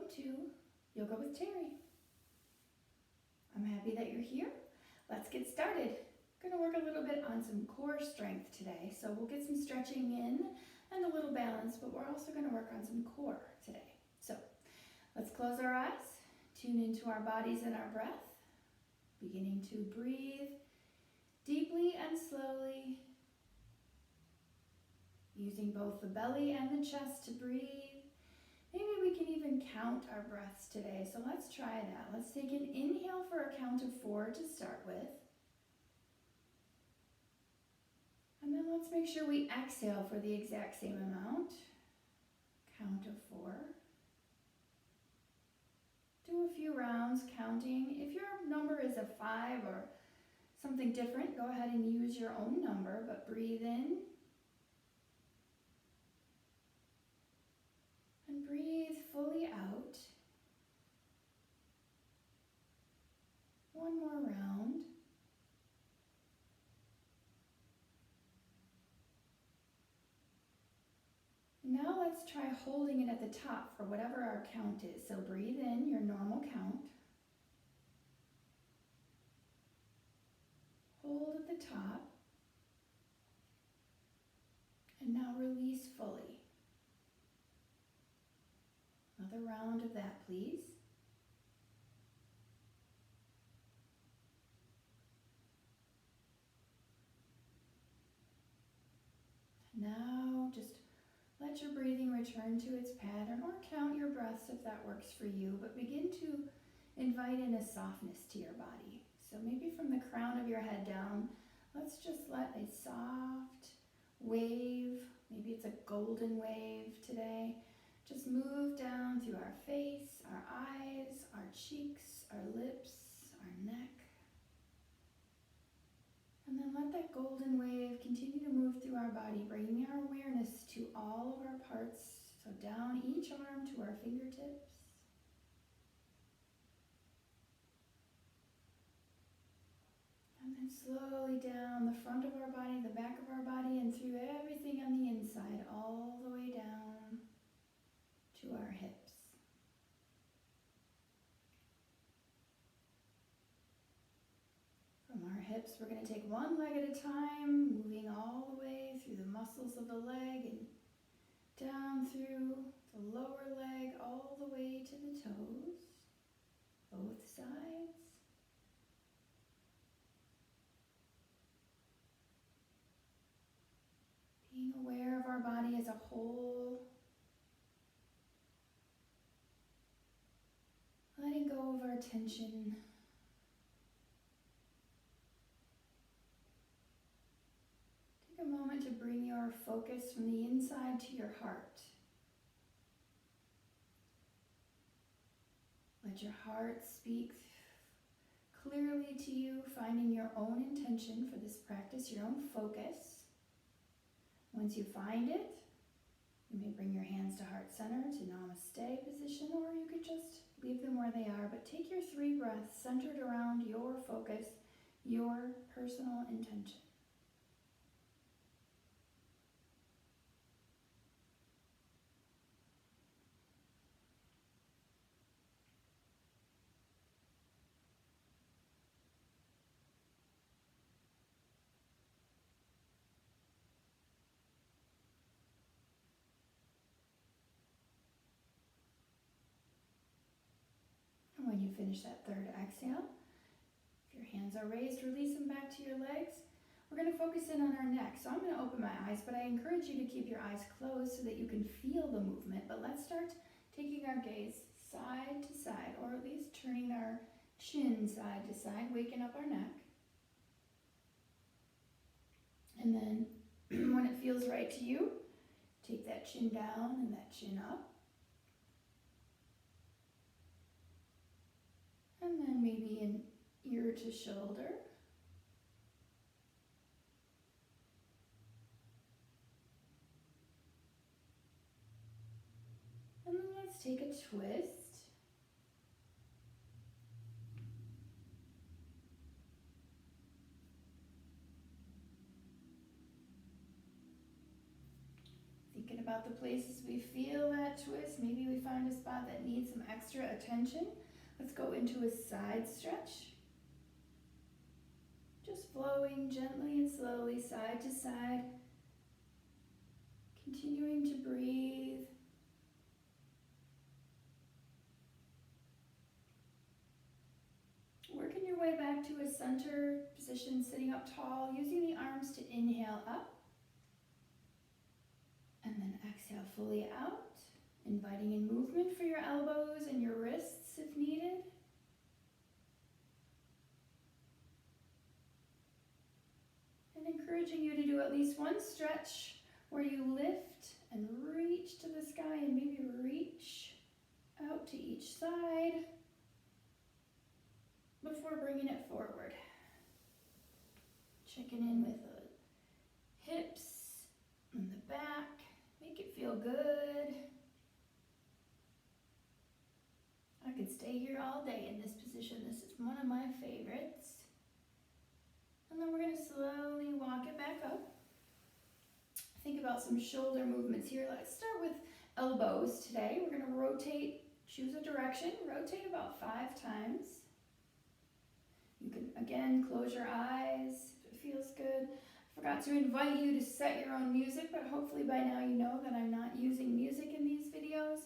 welcome to Yoga with Terri. I'm happy that you're here. Let's get started. We're going to work a little bit on some core strength today. So we'll get some stretching in and a little balance, but we're also going to work on some core today. So let's close our eyes, tune into our bodies and our breath, beginning to breathe deeply and slowly, using both the belly and the chest to breathe. Maybe we can even count our breaths today, so let's try that. Let's take an inhale for a count of 4 to start with. And then let's make sure we exhale for the exact same amount. Count of 4. Do a few rounds counting. If your number is a 5 or something different, go ahead and use your own number, but breathe in. And breathe fully out. One more round. Now let's try holding it at the top for whatever our count is. So breathe in your normal count. Hold at the top. And now release fully. Another round of that, please. Now just let your breathing return to its pattern, or count your breaths if that works for you, but begin to invite in a softness to your body. So maybe from the crown of your head down, let's just let a soft wave, maybe it's a golden wave today, just move down through our face, our eyes, our cheeks, our lips, our neck. And then let that golden wave continue to move through our body, bringing our awareness to all of our parts. So down each arm to our fingertips. And then slowly down the front of our body, the back of our body, and through everything on the inside, all the way down to our hips. From our hips, we're going to take one leg at a time, moving all the way through the muscles of the leg and down through the lower leg, all the way to the toes, both sides. Being aware of our body as a whole. Letting go of our tension. Take a moment to bring your focus from the inside to your heart. Let your heart speak clearly to you, finding your own intention for this practice, your own focus. Once you find it, you may bring your hands to heart center, to Namaste position, or you could just leave them where they are, but take your 3 breaths centered around your focus, your personal intention. When you finish that 3rd exhale, if your hands are raised, release them back to your legs. We're going to focus in on our neck. So I'm going to open my eyes, but I encourage you to keep your eyes closed so that you can feel the movement. But let's start taking our gaze side to side, or at least turning our chin side to side, waking up our neck. And then when it feels right to you, take that chin down and that chin up. And then maybe an ear to shoulder. And then let's take a twist. Think Thinking about the places we feel that twist. Maybe we find a spot that needs some extra attention. Let's go into a side stretch. Just flowing gently and slowly side to side. Continuing to breathe. Working your way back to a center position, sitting up tall, using the arms to inhale up. And then exhale fully out, inviting in movement for your elbows and your wrists if needed. And encouraging you to do at least one stretch where you lift and reach to the sky and maybe reach out to each side before bringing it forward. Checking in with the hips and the back. Make it feel good. I could stay here all day in this position. This is one of my favorites. And then we're going to slowly walk it back up. Think about some shoulder movements here. Let's start with elbows today. We're going to rotate, choose a direction, rotate about 5 times. You can, again, close your eyes if it feels good. Forgot to invite you to set your own music, but hopefully by now you know that I'm not using music in these videos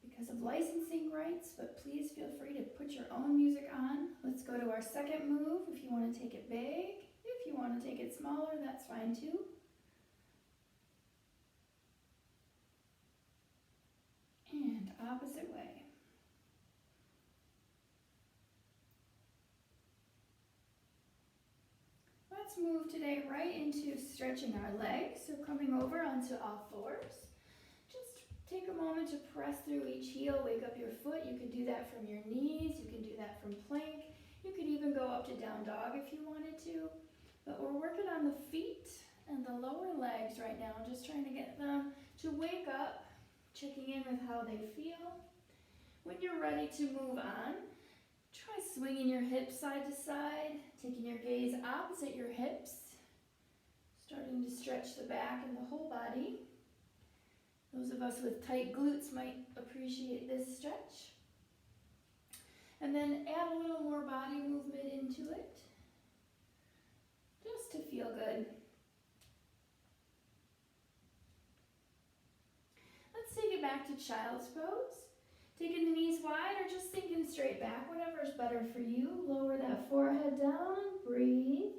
because of licensing rights, but please feel free to put your own music on. Let's go to our second move if you want to take it big. If you want to take it smaller, that's fine too. And opposite way. Let's move today right into stretching our legs. So coming over onto all fours. Just take a moment to press through each heel, wake up your foot. You can do that from your knees, you can do that from plank. You could even go up to down dog if you wanted to. But we're working on the feet and the lower legs right now, just trying to get them to wake up, checking in with how they feel. When you're ready to move on, try swinging your hips side to side, taking your gaze opposite your hips, starting to stretch the back and the whole body. Those of us with tight glutes might appreciate this stretch. And then add a little more body movement into it, just to feel good. Let's take it back to child's pose. Taking the knees wide or just sinking straight back, whatever's better for you. Lower that forehead down, breathe.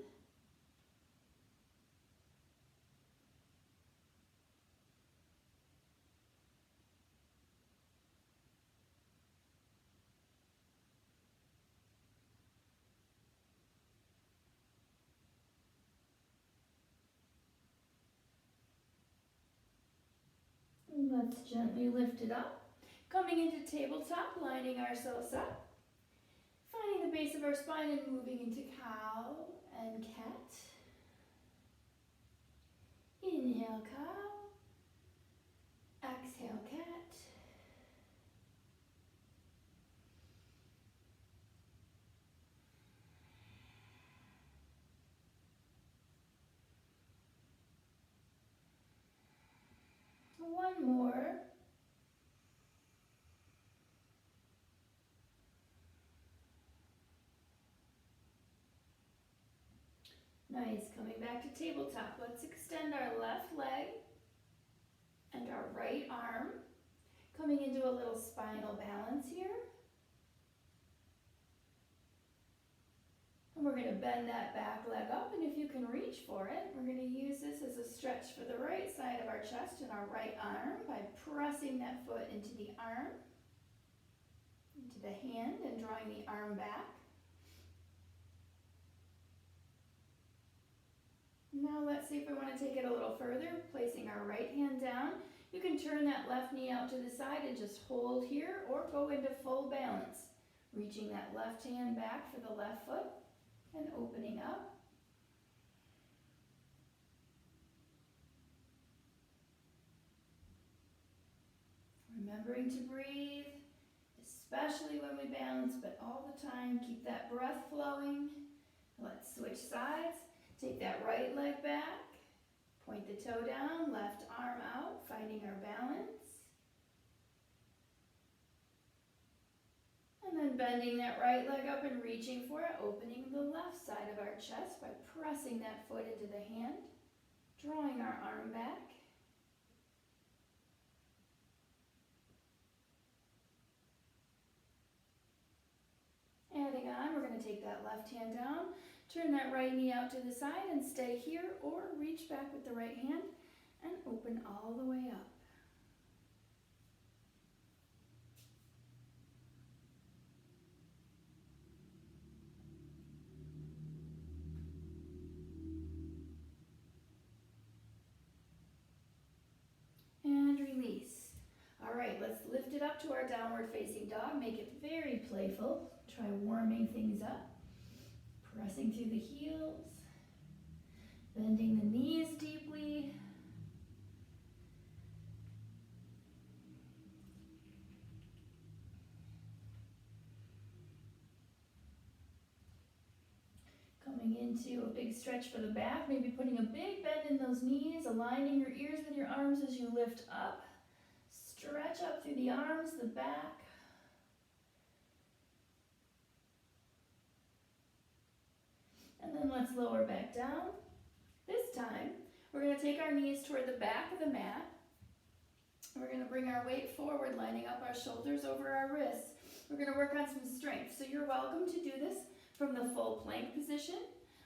And let's gently lift it up. Coming into tabletop, lining ourselves up. Finding the base of our spine and moving into cow and cat. Inhale, cow. Exhale, cat. One more. Nice, coming back to tabletop. Let's extend our left leg and our right arm. Coming into a little spinal balance here. And we're going to bend that back leg up, and if you can reach for it, we're going to use this as a stretch for the right side of our chest and our right arm by pressing that foot into the arm, into the hand, and drawing the arm back. Now let's see if we want to take it a little further, placing our right hand down. You can turn that left knee out to the side and just hold here, or go into full balance, reaching that left hand back for the left foot and opening up. Remembering to breathe, especially when we balance, but all the time, keep that breath flowing. Let's switch sides. Take that right leg back, point the toe down, left arm out, finding our balance. And then bending that right leg up and reaching for it, opening the left side of our chest by pressing that foot into the hand, drawing our arm back. Adding on, we're going to take that left hand down, turn that right knee out to the side and stay here, or reach back with the right hand and open all the way up. And release. All right, let's lift it up to our downward facing dog. Make it very playful. Try warming things up. Pressing through the heels. Bending the knees deeply. Coming into a big stretch for the back, maybe putting a big bend in those knees, aligning your ears with your arms as you lift up. Stretch up through the arms, the back. And then let's lower back down. This time, we're going to take our knees toward the back of the mat. We're going to bring our weight forward, lining up our shoulders over our wrists. We're going to work on some strength. So you're welcome to do this from the full plank position,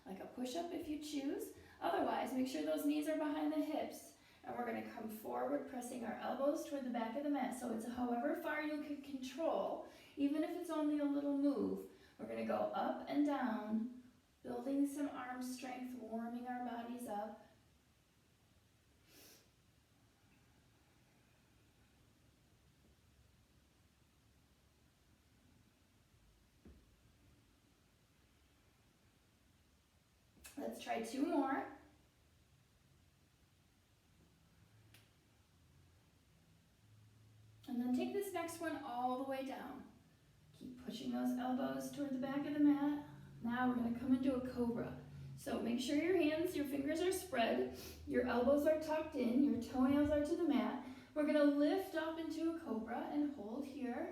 like a push-up if you choose. Otherwise, make sure those knees are behind the hips. And we're going to come forward, pressing our elbows toward the back of the mat. So it's however far you can control, even if it's only a little move. We're going to go up and down, building some arm strength, warming our bodies up. Let's try 2 more. And then take this next one all the way down. Keep pushing those elbows toward the back of the mat. Now we're going to come into a cobra. So make sure your hands, your fingers are spread, your elbows are tucked in, your toenails are to the mat. We're going to lift up into a cobra and hold here.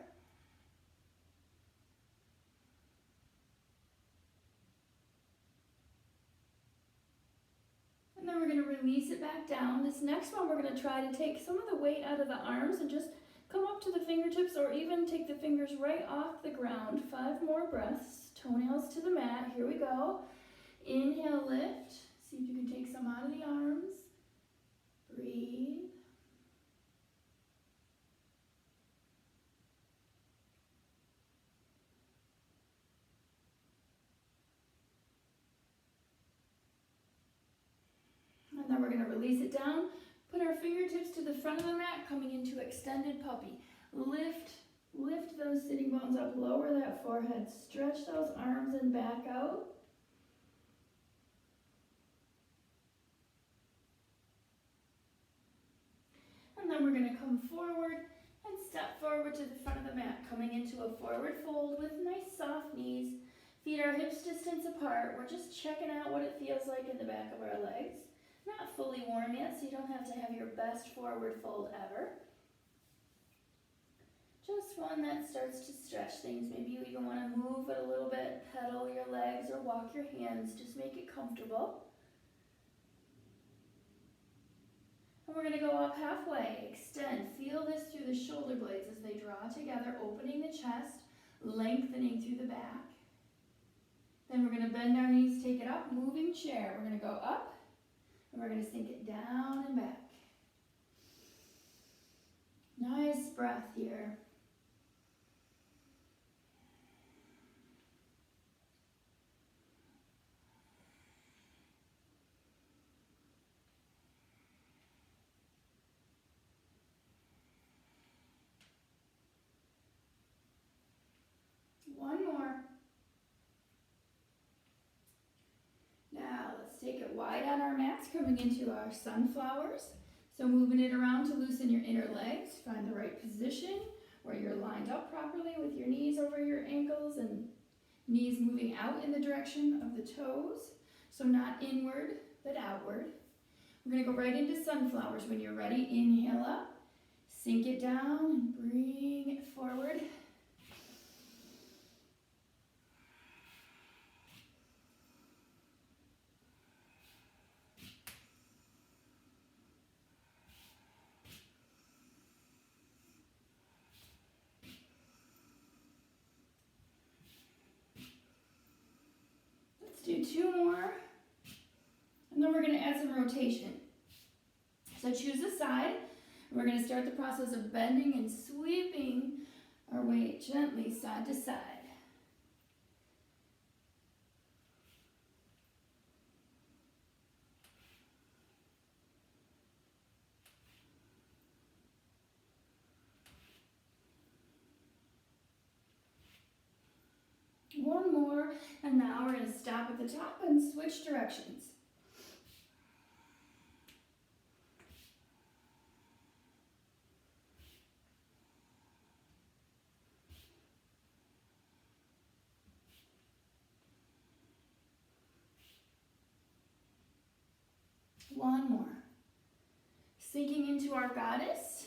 And then we're going to release it back down. This next one, we're going to try to take some of the weight out of the arms and just come up to the fingertips, or even take the fingers right off the ground. 5 more breaths. Toenails to the mat. Here we go. Inhale, lift. See if you can take some out of the arms. Breathe. And then we're going to release it down. Put our fingertips to the front of the mat, coming into extended puppy. Lift those sitting bones up, lower that forehead, stretch those arms and back out. And then we're going to come forward and step forward to the front of the mat, coming into a forward fold with nice soft knees. Feet are hips distance apart. We're just checking out what it feels like in the back of our legs. Not fully warm yet, so you don't have to have your best forward fold ever. Just one that starts to stretch things. Maybe you even want to move it a little bit, pedal your legs or walk your hands. Just make it comfortable. And we're going to go up halfway. Extend. Feel this through the shoulder blades as they draw together, opening the chest, lengthening through the back. Then we're going to bend our knees, take it up, moving chair. We're going to go up, and we're going to sink it down and back. Nice breath here. One more. Now let's take it wide on our mats, coming into our sunflowers. So moving it around to loosen your inner legs. Find the right position where you're lined up properly with your knees over your ankles and knees moving out in the direction of the toes. So not inward, but outward. We're gonna go right into sunflowers. When you're ready, inhale up, sink it down, and bring it forward. Let's do 2 more, and then we're gonna add some rotation. So choose a side. We're going to start the process of bending and sweeping our weight gently side to side. One more, and now we're going to stop at the top and switch directions. One more. Sinking into our goddess.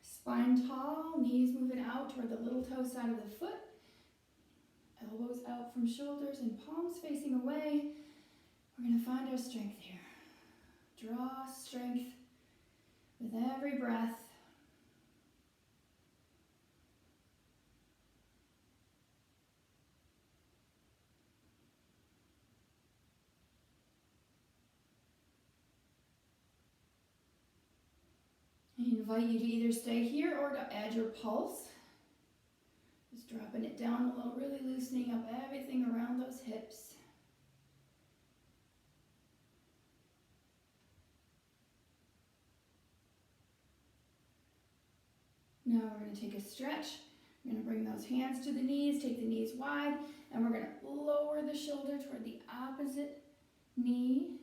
Spine tall, knees moving out toward the little toe side of the foot. Elbows out from shoulders and palms facing away. We're going to find our strength here. Draw strength with every breath. I invite you to either stay here or to add your pulse. Just dropping it down a little, really loosening up everything around those hips. Now we're going to take a stretch. We're going to bring those hands to the knees, take the knees wide, and we're going to lower the shoulder toward the opposite knee.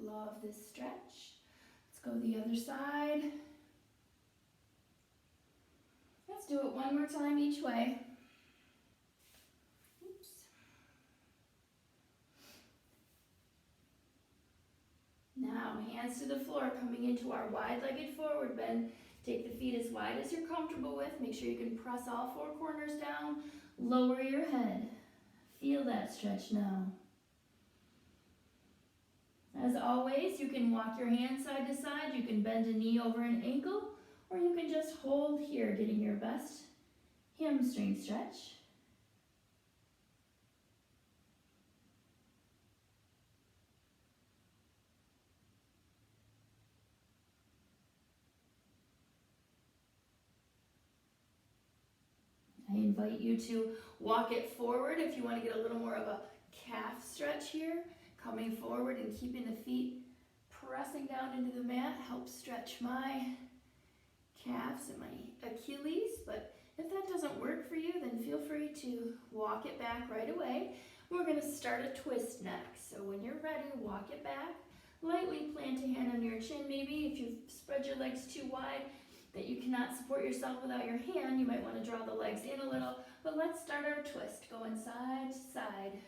Love this stretch. Let's go the other side. Let's do it one more time each way. Oops. Now, hands to the floor, coming into our wide-legged forward bend. Take the feet as wide as you're comfortable with. Make sure you can press all 4 corners down. Lower your head. Feel that stretch now. As always, you can walk your hands side to side. You can bend a knee over an ankle, or you can just hold here, getting your best hamstring stretch. I invite you to walk it forward if you want to get a little more of a calf stretch here. Coming forward and keeping the feet pressing down into the mat helps stretch my calves and my Achilles. But if that doesn't work for you, then feel free to walk it back right away. We're going to start a twist next. So when you're ready, walk it back. Lightly plant a hand on your chin. Maybe if you've spread your legs too wide that you cannot support yourself without your hand, you might want to draw the legs in a little. But let's start our twist, going side to side.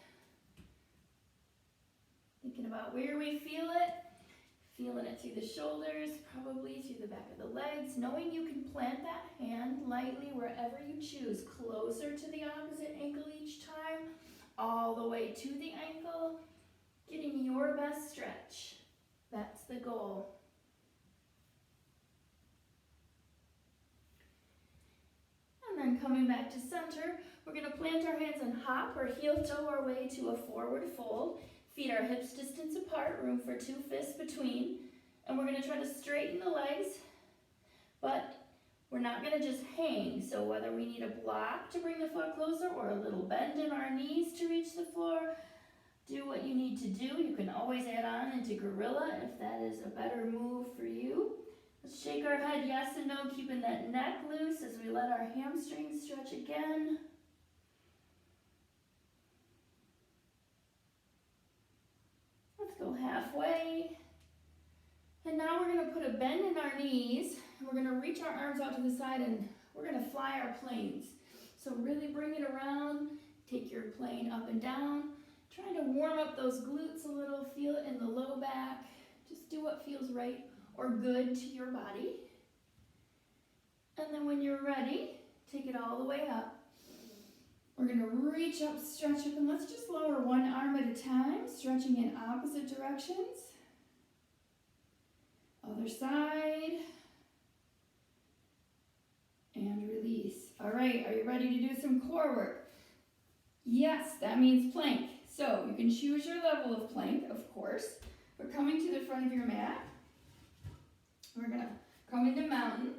Thinking about where we feel it, feeling it through the shoulders, probably through the back of the legs, knowing you can plant that hand lightly wherever you choose, closer to the opposite ankle each time, all the way to the ankle, getting your best stretch. That's the goal. And then coming back to center, we're going to plant our hands and hop or heel toe our way to a forward fold. Feet are hips distance apart, room for 2 fists between. And we're going to try to straighten the legs, but we're not going to just hang. So whether we need a block to bring the foot closer or a little bend in our knees to reach the floor, do what you need to do. You can always add on into gorilla if that is a better move for you. Let's shake our head yes and no, keeping that neck loose as we let our hamstrings stretch again. Let's go halfway. And now we're going to put a bend in our knees, and we're going to reach our arms out to the side, and we're going to fly our planes. So really bring it around, take your plane up and down, trying to warm up those glutes a little, feel it in the low back, what feels right or good to your body. And then when you're ready, take it all the way up. We're going to reach up, stretch up, and let's just lower one arm at a time, stretching in opposite directions. Other side. And release. All right, are you ready to do some core work? Yes, that means plank. So you can choose your level of plank, of course. We're coming to the front of your mat. We're going to come into mountain.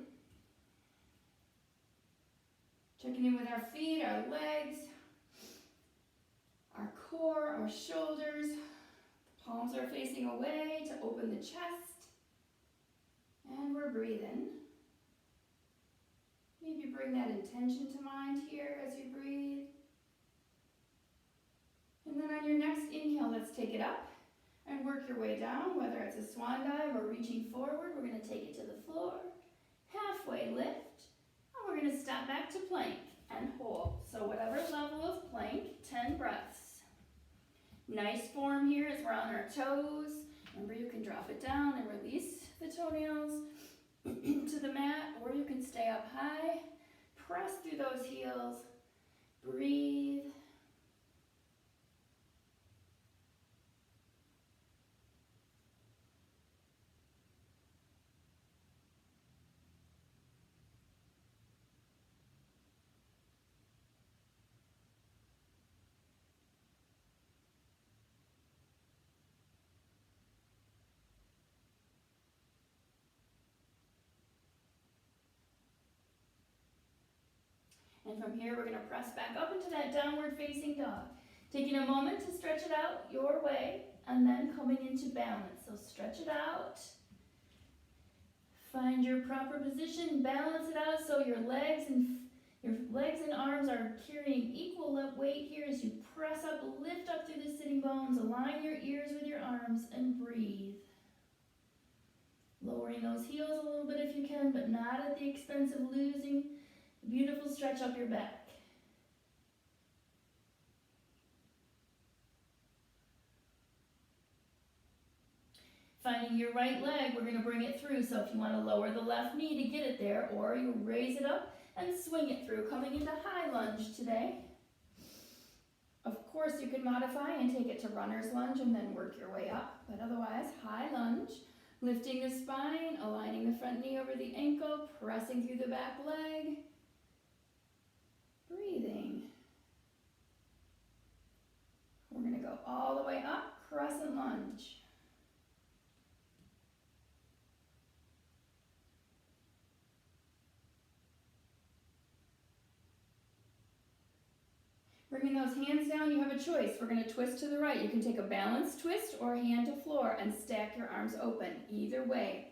Checking in with our feet, our legs, our core, our shoulders. The palms are facing away to open the chest. And we're breathing. Maybe bring that intention to mind here as you breathe. And then on your next inhale, let's take it up and work your way down, whether it's a swan dive or reaching forward. We're going to take it to the floor, halfway lift, and we're going to step back to plank and hold. So whatever level of plank, 10 breaths. Nice form here as we're on our toes. Remember, you can drop it down and release the toenails to the mat, or you can stay up high, press through those heels, breathe. And from here, we're going to press back up into that downward facing dog. Taking a moment to stretch it out your way, and then coming into balance. So stretch it out. Find your proper position, balance it out so your legs and arms are carrying equal weight here as you press up, lift up through the sitting bones, align your ears with your arms, and breathe. Lowering those heels a little bit if you can, but not at the expense of losing the beautiful stretch up your back. Finding your right leg, we're going to bring it through. So if you want to lower the left knee to get it there, or you raise it up and swing it through, coming into high lunge today. Of course, you can modify and take it to runner's lunge and then work your way up. But otherwise, high lunge, lifting the spine, aligning the front knee over the ankle, pressing through the back leg, breathing. We're going to go all the way up, crescent lunge. Bringing those hands down, you have a choice. We're going to twist to the right. You can take a balanced twist or hand to floor and stack your arms open. Either way,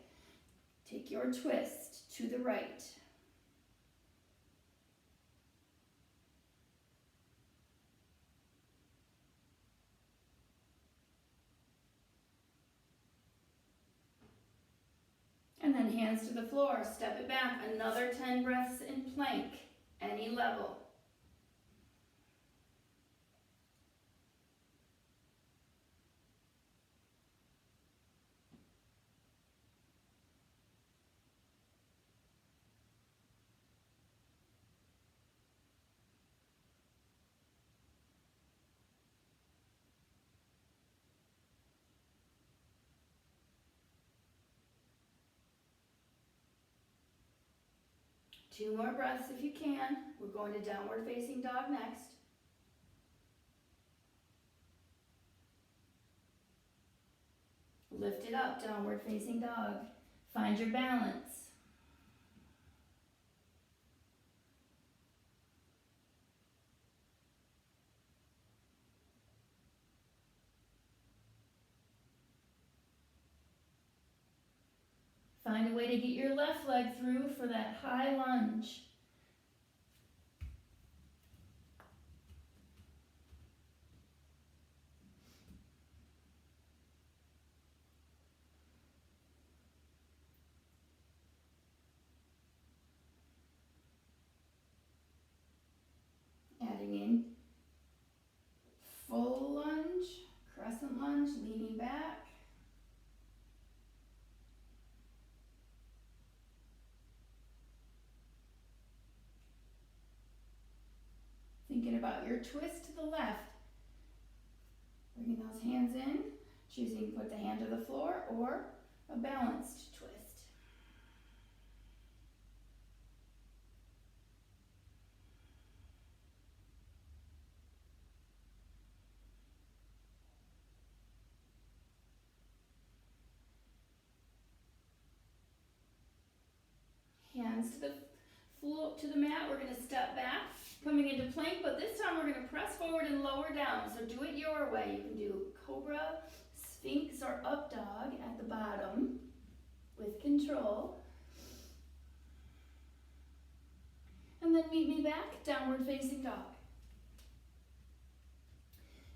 take your twist to the right. And then hands to the floor. Step it back. Another 10 breaths in plank, any level. Two more breaths if you can. We're going to downward facing dog next. Lift it up, downward facing dog. Find your balance. Find a way to get your left leg through for that high lunge. Adding in full lunge, crescent lunge, leaning back. Thinking about your twist to the left. Bringing those hands in, choosing to put the hand to the floor or a balanced twist. Hands to the floor, to the mat. We're going to step back, coming into plank, but this time we're going to press forward and lower down. So do it your way. You can do cobra, sphinx, or up dog at the bottom with control. And then meet me back, downward facing dog.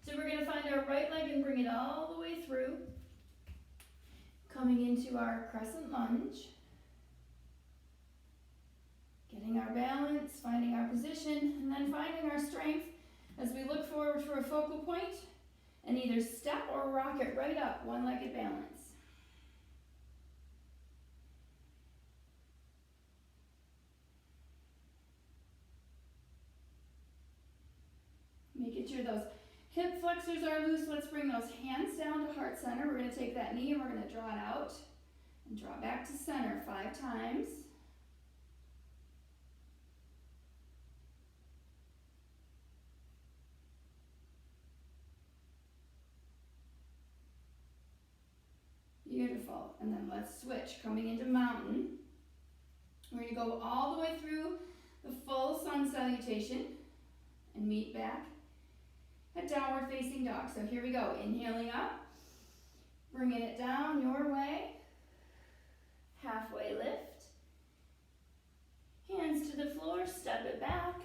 So we're going to find our right leg and bring it all the way through. Coming into our crescent lunge. Getting our balance, finding our position, and then finding our strength as we look forward for a focal point and either step or rock it right up, one-legged balance. Making sure those hip flexors are loose. Let's bring those hands down to heart center. We're going to take that knee and we're going to draw it out and draw back to center 5 times. Beautiful. And then let's switch. Coming into mountain. We're going to go all the way through the full sun salutation and meet back at downward facing dog. So here we go. Inhaling up. Bringing it down your way. Halfway lift. Hands to the floor. Step it back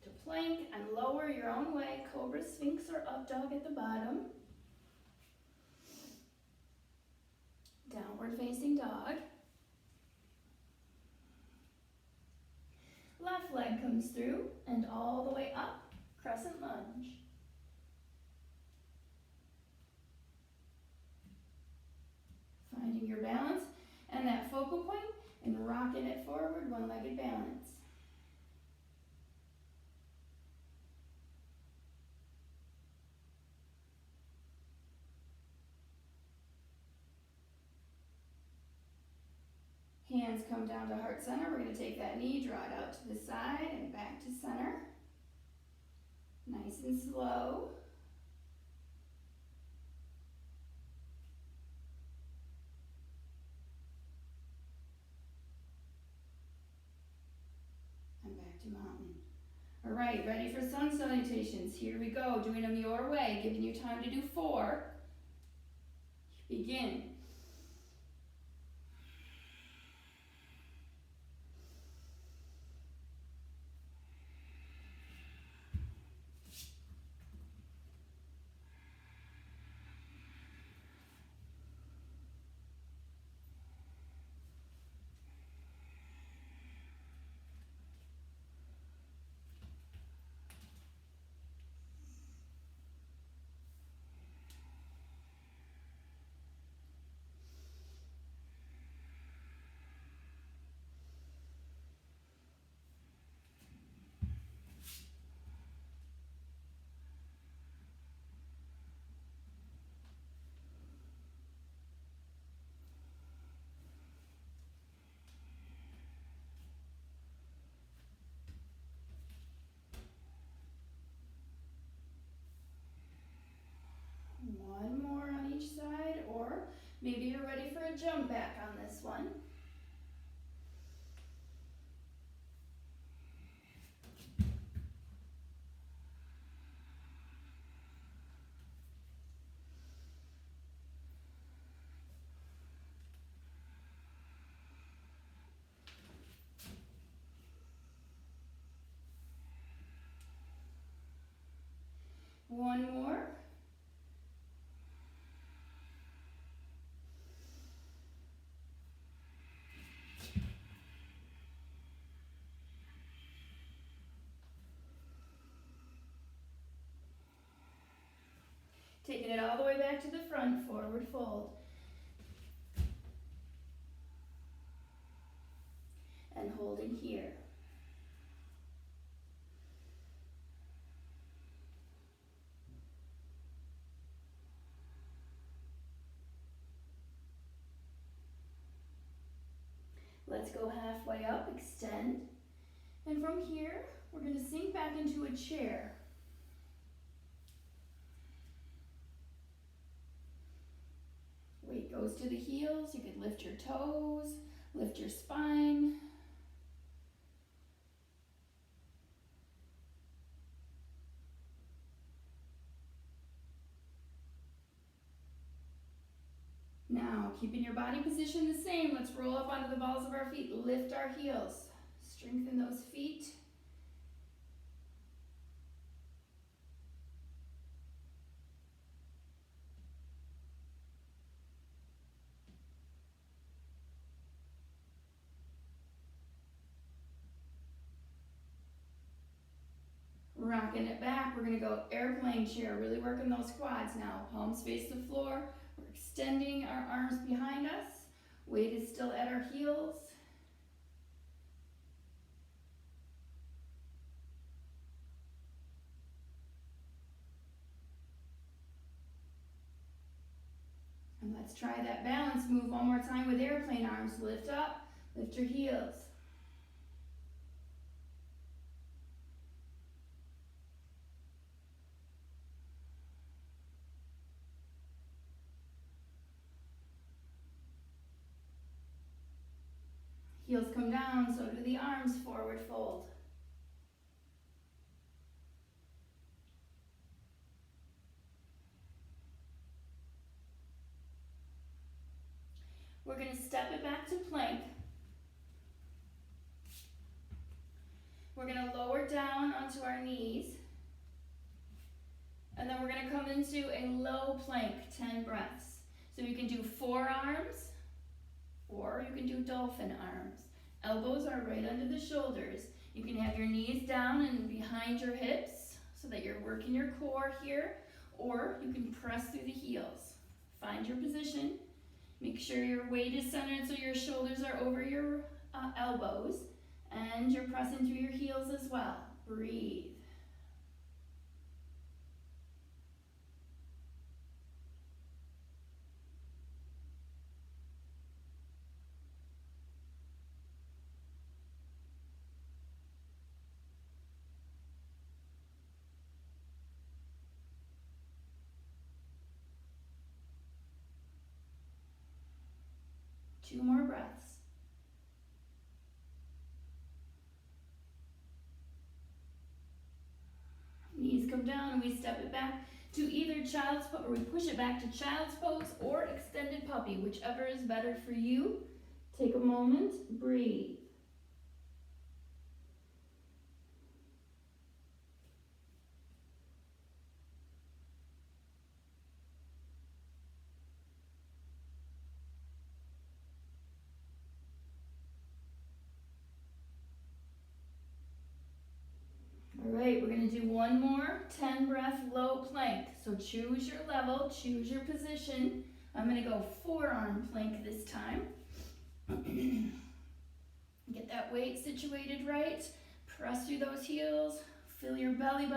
to plank and lower your own way. Cobra, sphinx, or up dog at the bottom. Downward facing dog. Left leg comes through and all the way up, crescent lunge. Finding your balance and that focal point and rocking it forward, one-legged balance. Hands come down to heart center. We're going to take that knee, draw it out to the side and back to center. Nice and slow. And back to mountain. All right, ready for sun salutations. Here we go, doing them your way, giving you time to do 4. Begin. One more on each side, or maybe you're ready for a jump back on this one. One more. Taking it all the way back to the front, forward fold. And holding here. let's go halfway up, extend. And from here, we're going to sink back into a chair. Weight goes to the heels. You could lift your toes, lift your spine. Now, keeping your body position the same, let's roll up onto the balls of our feet, lift our heels, strengthen those feet. Rocking it back, we're gonna go airplane chair, really working those quads now. Palms face the floor, we're extending our arms behind us. Weight is still at our heels. And let's try that balance move one more time with airplane arms. Lift up, lift your heels. Heels come down, so do the arms, forward fold. We're going to step it back to plank. We're going to lower down onto our knees. And then we're going to come into a low plank, 10 breaths. So you can do forearms, or you can do dolphin arms. Elbows are right under the shoulders. You can have your knees down and behind your hips so that you're working your core here, or you can press through the heels. Find your position. Make sure your weight is centered so your shoulders are over your elbows, and you're pressing through your heels as well. Breathe. Two more breaths. Knees come down and we step it back to either child's pose, or we push it back to child's pose or extended puppy, whichever is better for you. Take a moment, breathe. All right, we're going to do one more 10 breath low plank. So choose your level, choose your position. I'm going to go forearm plank this time. Get that weight situated right. Press through those heels. Feel your belly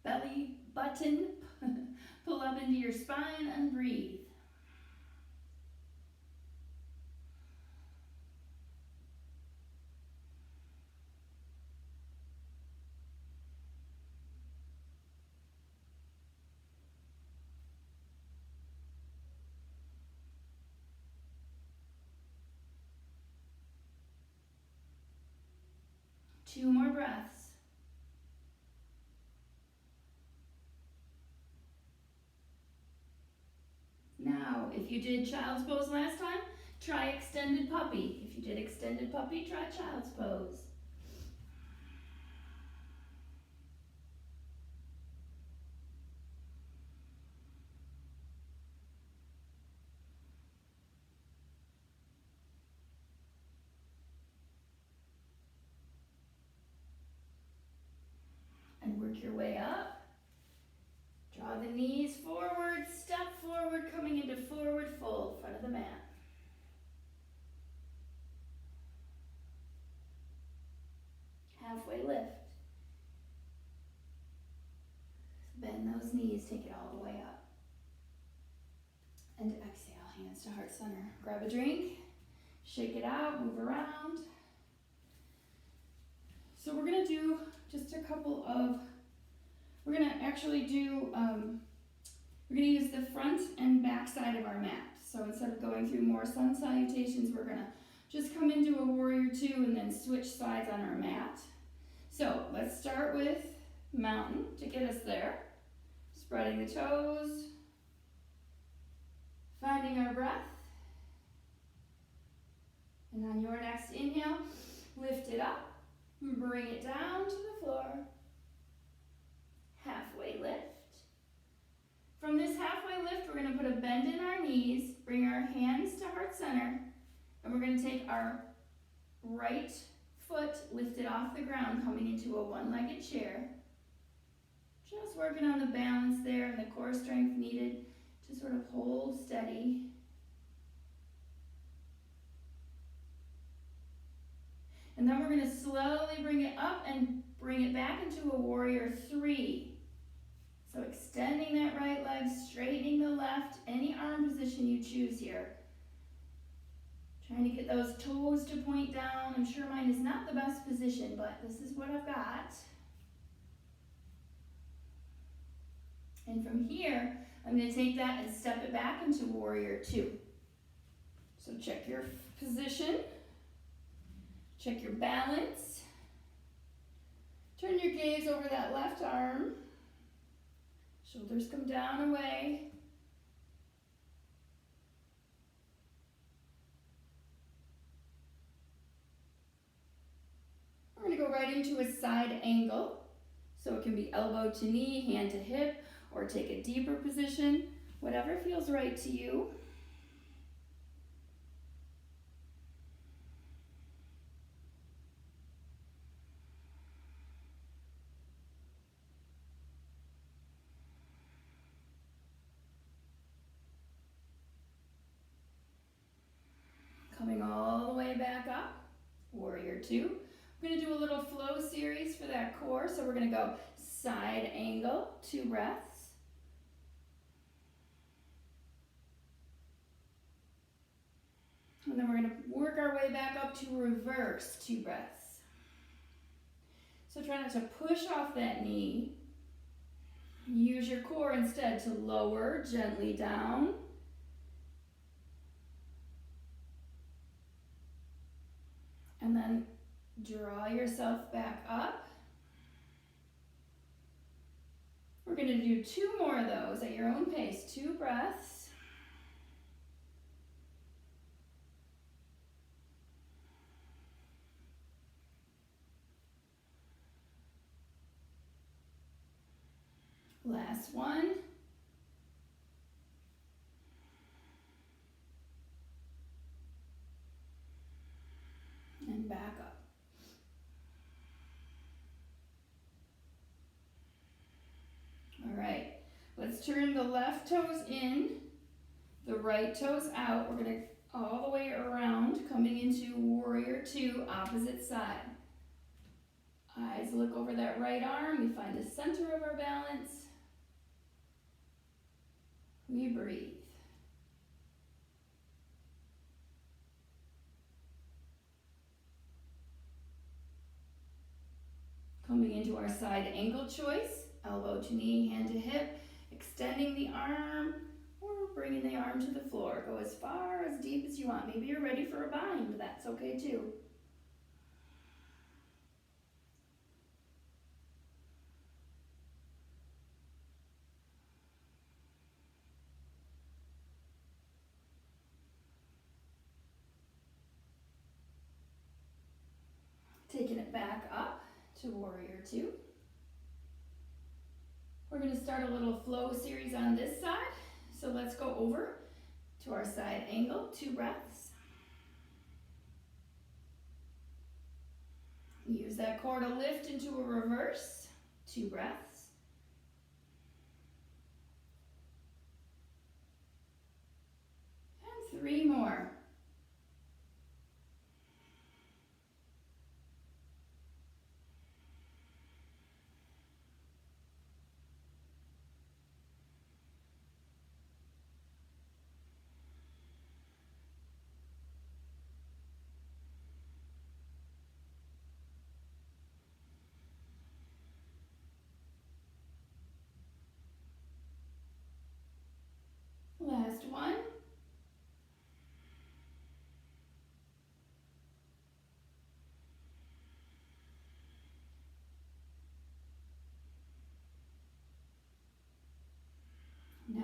button. Pull up into your spine and breathe. Two more breaths. Now, if you did child's pose last time, try extended puppy. If you did extended puppy, try child's pose. And work your way up. Draw the knees forward, step forward, coming into forward fold, front of the mat. Halfway lift. Bend those knees, take it all the way up. And exhale, hands to heart center. Grab a drink, Shake it out, move around. So we're gonna do just a couple of, we're gonna actually do, we're gonna use the front and back side of our mat. So instead of going through more sun salutations, we're gonna just come into a warrior two and then switch sides on our mat. So let's start with mountain to get us there. Spreading the toes, finding our breath. And on your next inhale, lift it up, bring it down to the floor. Halfway lift. From this halfway lift, we're going to put a bend in our knees, bring our hands to heart center, and we're going to take our right foot lifted off the ground, coming into a one-legged chair. Just working on the balance there and the core strength needed to sort of hold steady. And then we're going to slowly bring it up and bring it back into a warrior three. So extending that right leg, straightening the left, any arm position you choose here. Trying to get those toes to point down. I'm sure mine is not the best position, but this is what I've got. And from here, I'm going to take that and step it back into warrior two. So check your position. Check your balance. Turn your gaze over that left arm. Shoulders come down away. We're going to go right into a side angle. So it can be elbow to knee, hand to hip, or take a deeper position, whatever feels right to you. Coming all the way back up, warrior two. We're going to do a little flow series for that core. So we're going to go side angle, 2 breaths. And then we're going to work our way back up to reverse, 2 breaths. So try not to push off that knee. Use your core instead to lower gently down. And then draw yourself back up. We're going to do 2 more of those at your own pace. 2 breaths. Last one. And back up. All right, let's turn the left toes in, the right toes out. We're going to all the way around, coming into warrior two, opposite side. Eyes look over that right arm. We find the center of our balance. We breathe. Coming into our side angle choice, elbow to knee, hand to hip, extending the arm, or bringing the arm to the floor. Go as far, as deep as you want. Maybe you're ready for a bind, that's okay too. Taking it back up to warrior two. We're going to start a little flow series on this side. So let's go over to our side angle, 2 breaths. Use that core to lift into a reverse, 2 breaths. And 3 more.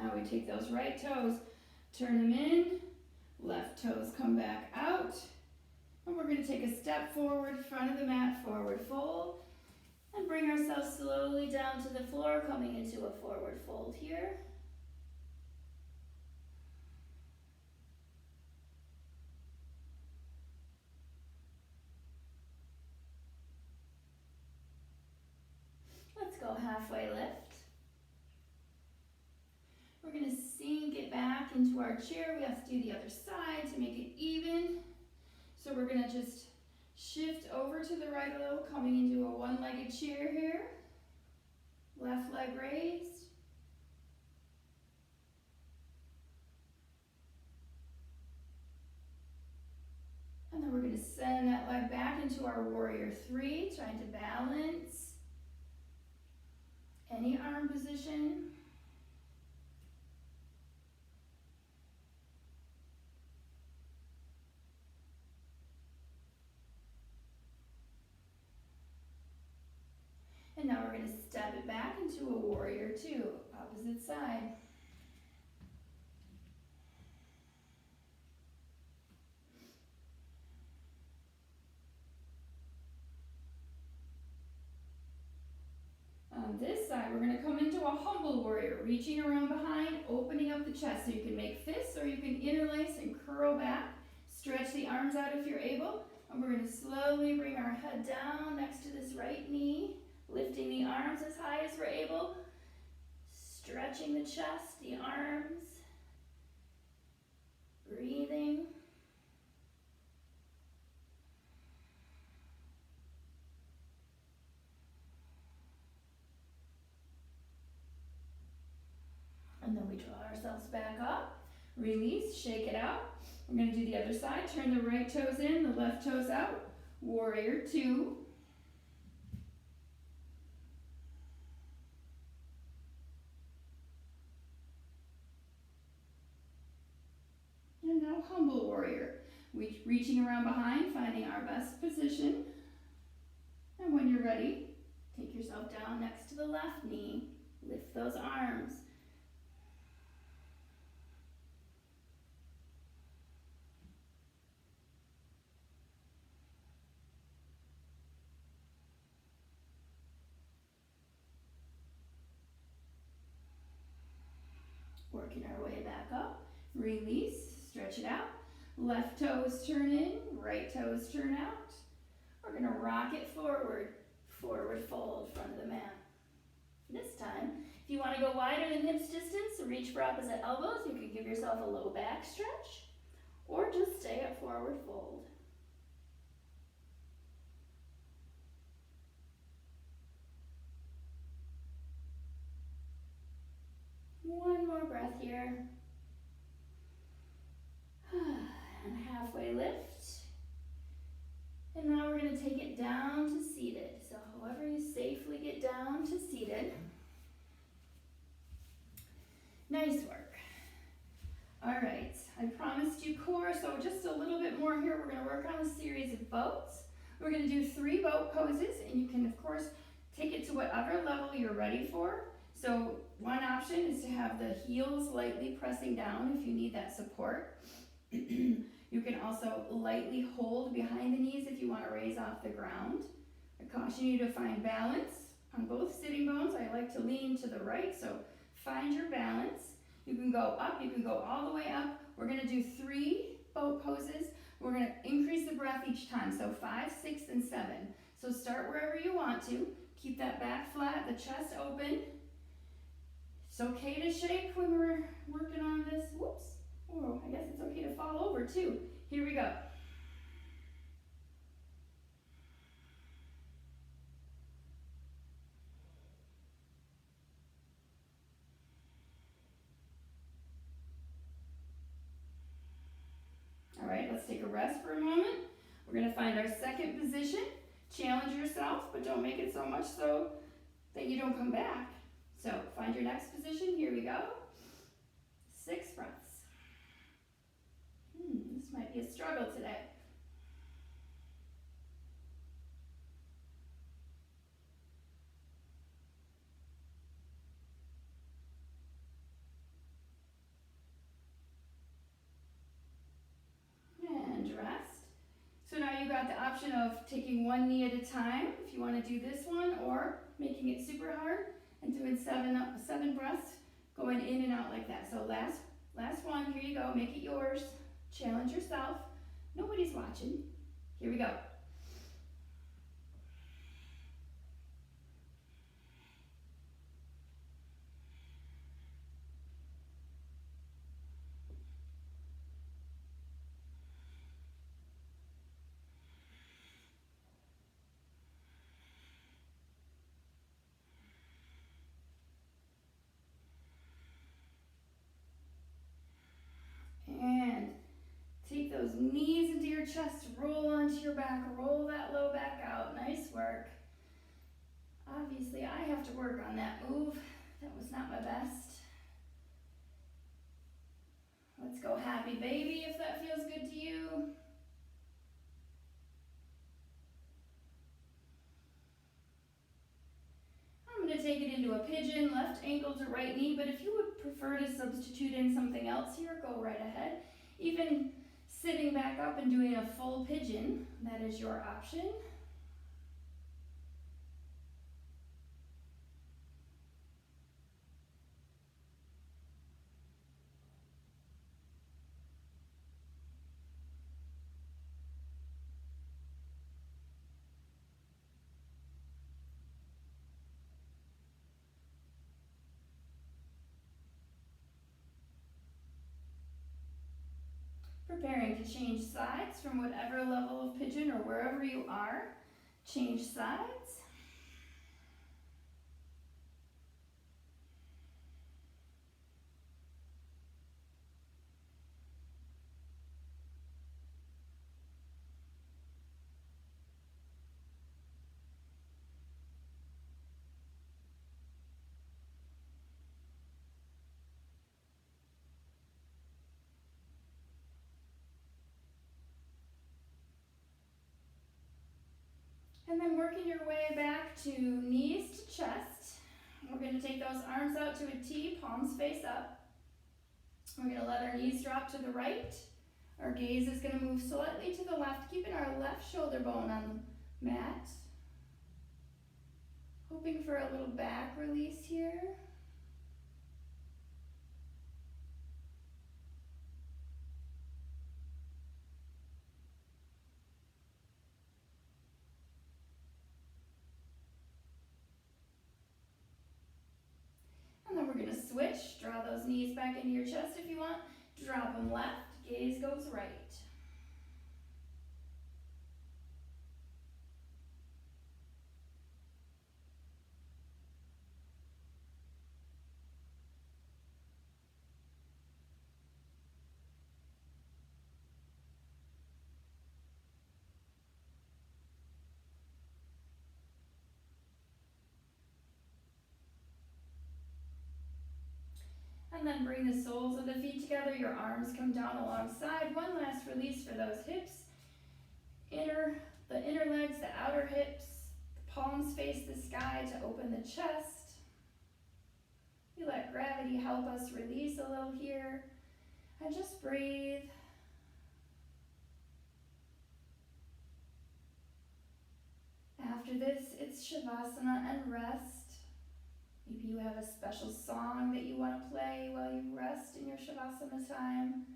Now we take those right toes, turn them in, left toes come back out, and we're going to take a step forward, front of the mat, forward fold, and bring ourselves slowly down to the floor, coming into a forward fold here. Let's go halfway lift. We're going to sink it back into our chair. We have to do the other side to make it even. So we're going to just shift over to the right a little, coming into a one-legged chair here. Left leg raised. And then we're going to send that leg back into our warrior three, trying to balance any arm position. And now we're going to step it back into a warrior two, opposite side. On this side, we're going to come into a humble warrior, reaching around behind, opening up the chest. So you can make fists or you can interlace and curl back. Stretch the arms out if you're able. And we're going to slowly bring our head down next to this right knee, lifting the arms as high as we're able, stretching the chest, the arms, breathing. And then we draw ourselves back up, release, shake it out. We're going to do the other side. Turn the right toes in, the left toes out. Warrior two. And now humble warrior. Reaching around behind, finding our best position. And when you're ready, take yourself down next to the left knee. Lift those arms. Working our way back up. Release, stretch it out. Left toes turn in, right toes turn out. We're going to rock it forward. Forward fold, front of the mat. This time, if you want to go wider than hips distance, reach for opposite elbows. You could give yourself a low back stretch, or just stay at forward fold. One more breath here. And halfway lift. And now we're going to take it down to seated. So however you safely get down to seated. Nice work. All right, I promised you core, so just a little bit more here. We're going to work on a series of boats. We're going to do 3 boat poses, and you can, of course, take it to whatever level you're ready for. So one option is to have the heels lightly pressing down if you need that support. You can also lightly hold behind the knees if you want to raise off the ground. I caution you to find balance on both sitting bones. I like to lean to the right, so find your balance. You can go up, you can go all the way up. We're going to do 3 boat poses. We're going to increase the breath each time, so 5, 6, and 7. So start wherever you want to. Keep that back flat, the chest open. It's okay to shake when we're working on this. Whoops. Oh, I guess it's okay to fall over too. Here we go. All right, let's take a rest for a moment. We're going to find our second position. Challenge yourself, but don't make it so much so that you don't come back. So find your next position. Here we go. 6 breaths. This might be a struggle today. option of taking one knee at a time if you want to do this one, or making it super hard and doing seven breaths going in and out like that. So last one, here you go, make it yours. Challenge yourself. Nobody's watching. Here we go. And take those knees into your chest, roll onto your back, roll that low back out. Nice work. Obviously, I have to work on that move. That was not my best. Let's go happy baby if that feels good to you. I'm going to take it into a pigeon, left ankle to right knee, but if you would prefer to substitute in something else here, go right ahead. Even sitting back up and doing a full pigeon, that is your option. Preparing to change sides from whatever level of pigeon or wherever you are. Change sides. And then working your way back to knees to chest. We're going to take those arms out to a T, palms face up. We're going to let our knees drop to the right. Our gaze is going to move slightly to the left, keeping our left shoulder bone on the mat. Hoping for a little back release here. And then we're going to switch. Draw those knees back into your chest if you want. Drop them left. Gaze goes right. And then bring the soles of the feet together. Your arms come down alongside. One last release for those hips. The inner legs, the outer hips. The palms face the sky to open the chest. We let gravity help us release a little here. And just breathe. After this, it's Shavasana and rest. Maybe you have a special song that you want to play while you rest in your Shavasana time.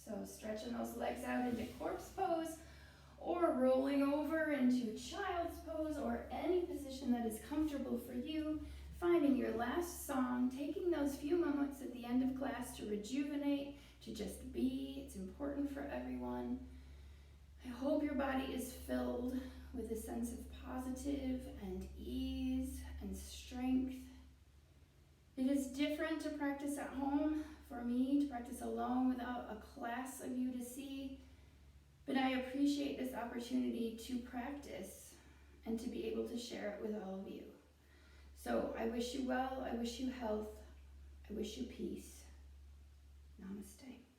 So stretching those legs out into corpse pose, or rolling over into child's pose, or any position that is comfortable for you. Finding your last song, taking those few moments at the end of class to rejuvenate, to just be. It's important for everyone. I hope your body is filled with a sense of positive and ease and strength. It is different to practice at home, for me, to practice alone without a class of you to see. But I appreciate this opportunity to practice and to be able to share it with all of you. So I wish you well, I wish you health. I wish you peace. Namaste.